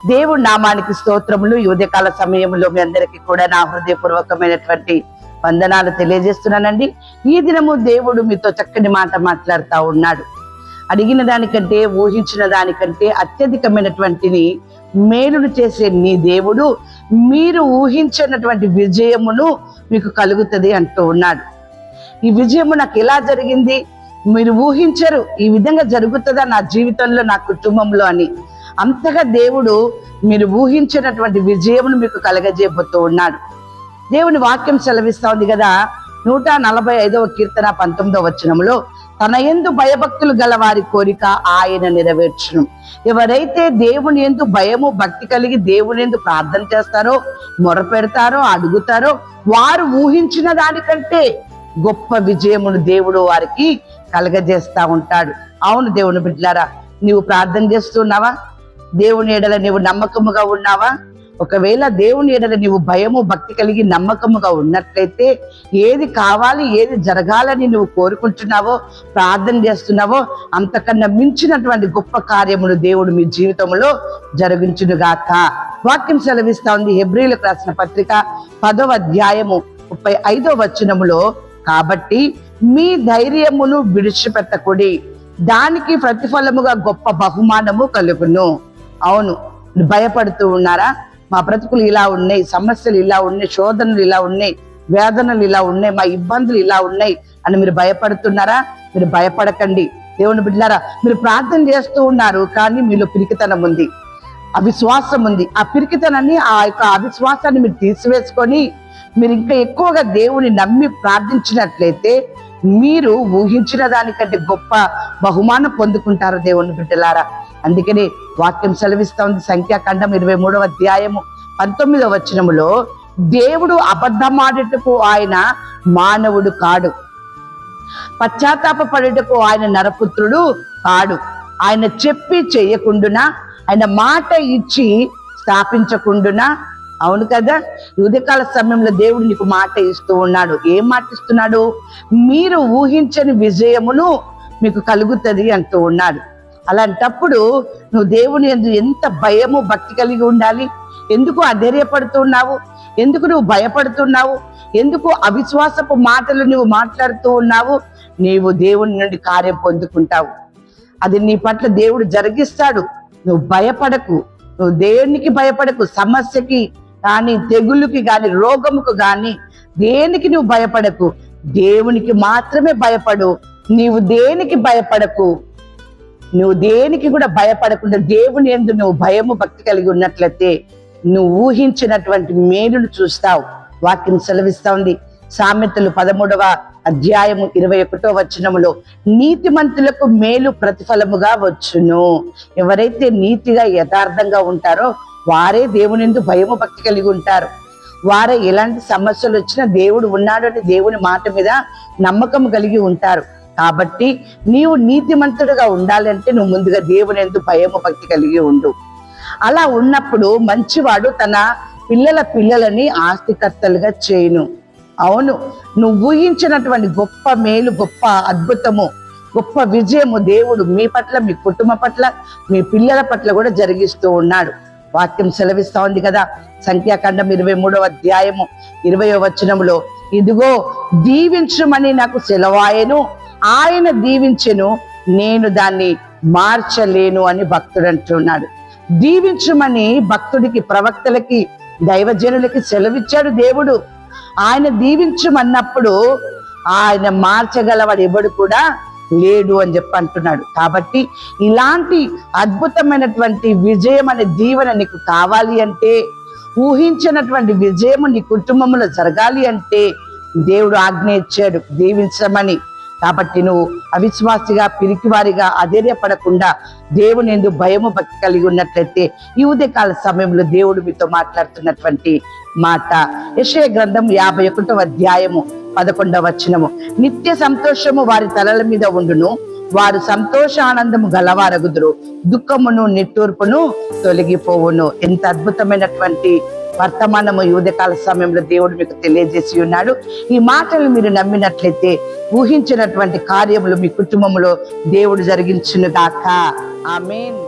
దేవుడి నామానికి స్తోత్రములు. ఈ ఉదయకాల సమయంలో మీ అందరికీ కూడా నా హృదయపూర్వకమైనటువంటి వందనాలు తెలియజేస్తున్నానండి. ఈ దినము దేవుడు మీతో చక్కని మాట మాట్లాడుతూ ఉన్నాడు. అడిగిన దానికంటే, ఊహించిన దానికంటే అత్యధికమైనటువంటిని మేలును చేసే నీ దేవుడు మీరు ఊహించినటువంటి విజయమును మీకు కలుగుతుంది అంటూ ఉన్నాడు. ఈ విజయము నాకు ఎలా జరిగింది, మీరు ఊహించరు ఈ విధంగా జరుగుతుందా నా జీవితంలో, నా కుటుంబంలో అని. అంతగా దేవుడు మీరు ఊహించినటువంటి విజయమును మీకు కలగజేయబోతూ ఉన్నాడు. దేవుని వాక్యం సెలవిస్తా ఉంది కదా, 145వ కీర్తన 19వ వచనంలో, తన యందు భయభక్తులు గల వారి కోరిక ఆయన నెరవేర్చును. ఎవరైతే దేవుని యందు భయము భక్తి కలిగి దేవుని యందు ప్రార్థన చేస్తారో, మొరపెడతారో, అడుగుతారో, వారు ఊహించిన దానికంటే గొప్ప విజయమును దేవుడు వారికి కలగజేస్తా ఉంటాడు. అవును దేవుని బిడ్డలారా, నీవు ప్రార్థన చేస్తున్నావా? దేవుని ఎడల నీవు నమ్మకముగా ఉన్నావా? ఒకవేళ దేవుని ఎడల నీవు భయము భక్తి కలిగి నమ్మకముగా ఉన్నట్లయితే, ఏది కావాలి, ఏది జరగాలని నువ్వు కోరుకుంటున్నావో, ప్రార్థన చేస్తున్నావో, అంతకన్నా మించినటువంటి గొప్ప కార్యములు దేవుడు మీ జీవితంలో జరిగించునుగాక. వాక్యం సెలవిస్తా ఉంది హెబ్రీయులకు రాసిన పత్రిక 10వ అధ్యాయము 35వ వచనములో, కాబట్టి మీ ధైర్యమును విడిచిపెట్టకుడి, దానికి ప్రతిఫలముగా గొప్ప బహుమానము కలుగును. అవును, భయపడుతూ ఉన్నారా? మా బ్రతుకులు ఇలా ఉన్నాయి, సమస్యలు ఇలా ఉన్నాయి, శోధనలు ఇలా ఉన్నాయి, వేదనలు ఇలా ఉన్నాయి, మా ఇబ్బందులు ఇలా ఉన్నాయి అని మీరు భయపడుతున్నారా? మీరు భయపడకండి దేవుని బిడ్డలారా. మీరు ప్రార్థన చేస్తూ ఉన్నారు, కానీ మీలో పిరికితనం ఉంది, అవిశ్వాసం ఉంది. ఆ పిరికితనాన్ని, ఆ యొక్క అవిశ్వాసాన్ని మీరు తీసివేసుకొని మీరు ఇంకా ఎక్కువగా దేవుని నమ్మి ప్రార్థించినట్లయితే మీరు ఊహించిన దానికంటే గొప్ప బహుమానం పొందుకుంటారు దేవుని బిడ్డలారా. అందుకని వాక్యం సెలవిస్తా ఉంది సంఖ్యాకాండం 23వ అధ్యాయము 19వ వచనములో, దేవుడు అబద్ధమాడుటకు ఆయన మానవుడు కాడు, పశ్చాత్తాప పడుటకు ఆయన నరపుత్రుడు కాడు, ఆయన చెప్పి చేయకుండునా, ఆయన మాట ఇచ్చి స్థాపించకుండునా. అవును కదా, ఉదయకాల సమయంలో దేవుడు నీకు మాట ఇస్తూ ఉన్నాడు. ఏం మాట ఇస్తున్నాడు? మీరు ఊహించని విజయమును మీకు కలుగుతుంది అంటూ ఉన్నాడు. అలాంటప్పుడు నువ్వు దేవుని యందు ఎంత భయము భక్తి కలిగి ఉండాలి. ఎందుకు అధైర్యపడుతున్నావు? ఎందుకు నువ్వు భయపడుతున్నావు? ఎందుకు అవిశ్వాసపు మాటలు నువ్వు మాట్లాడుతూ ఉన్నావు? నీవు దేవుని నుండి కార్యం పొందుకుంటావు. అది నీ పట్ల దేవుడు జరిగిస్తాడు. నువ్వు భయపడకు, నువ్వు దేవునికి భయపడకు. సమస్యకి కానీ, తెగులుకి కానీ, రోగముకు కానీ, దేనికి నువ్వు భయపడకు. దేవునికి మాత్రమే భయపడు. నీవు దేనికి భయపడకు, నువ్వు దేనికి కూడా భయపడకుండా దేవుని యందు నువ్వు భయము భక్తి కలిగి ఉన్నట్లయితే నువ్వు ఊహించినటువంటి మేలును చూస్తావు. వాక్యం సెలవిస్తా ఉంది సామెతలు 13వ అధ్యాయము 21వ వచనములో, నీతిమంతులకు మేలు ప్రతిఫలముగా వచ్చును. ఎవరైతే నీతిగా యథార్థంగా ఉంటారో వారే దేవుని యందు భయము భక్తి కలిగి ఉంటారు. వారే ఎలాంటి సమస్యలు వచ్చినా దేవుడు ఉన్నాడు అని దేవుని మాట మీద నమ్మకం కలిగి ఉంటారు. కాబట్టి నీవు నీతిమంతుడుగా ఉండాలంటే నువ్వు ముందుగా దేవుని యందు భయము భక్తి కలిగి ఉండు. అలా ఉన్నప్పుడు మంచివాడు తన పిల్లలని ఆస్తికర్తలుగా చేయును. అవును, నువ్వు ఊహించినటువంటి గొప్ప మేలు, గొప్ప అద్భుతము, గొప్ప విజయము దేవుడు మీ పట్ల, మీ కుటుంబ పట్ల, మీ పిల్లల పట్ల కూడా జరిగిస్తూ ఉన్నాడు. వాక్యం సెలవిస్తా ఉంది కదా సంఖ్యాకాండం 23వ అధ్యాయము 20వ వచనములో, ఇదిగో దీవించుమని నాకు సెలవాయెను, ఆయన దీవించెను, నేను దాన్ని మార్చలేను అని భక్తుడు అంటున్నాడు. దీవించుమని భక్తుడికి, ప్రవక్తలకి, దైవజనులకి సెలవిచ్చాడు దేవుడు. ఆయన దీవించుమన్నప్పుడు ఆయన మార్చగలవాడు ఎవడు కూడా లేడు అని చెప్పి అంటున్నాడు. కాబట్టి ఇలాంటి అద్భుతమైనటువంటి విజయం అనే దీవెన నీకు కావాలి అంటే, ఊహించినటువంటి విజయము నీ కుటుంబంలో జరగాలి అంటే దేవుడు ఆజ్ఞ ఇచ్చాడు దీవించమని. కాబట్టి నువ్వు అవిశ్వాసిగా, పిరికివారిగా అధైర్యపడకుండా దేవుని యందు భయము భక్తి కలిగి ఉన్నట్లయితే ఈ ఉదయకాల సమయంలో దేవుడు మీతో మాట్లాడుతున్నటువంటి మాట యెషయా గ్రంథం 51వ అధ్యాయము 11వ వచనము, నిత్య సంతోషము వారి తలల మీద ఉండును, వారు సంతోషానందము గలవారగుదురు, దుఃఖమును నిట్టూర్పును తొలగిపోవును. ఎంత అద్భుతమైనటువంటి వర్తమానము ఈ ఉదయకాల సమయంలో దేవుడు మీకు తెలియజేసి ఉన్నాడు. ఈ మాటలు మీరు నమ్మినట్లయితే ఊహించినటువంటి కార్యములు మీ కుటుంబంలో దేవుడు జరిగించును గాక. ఆమేన్.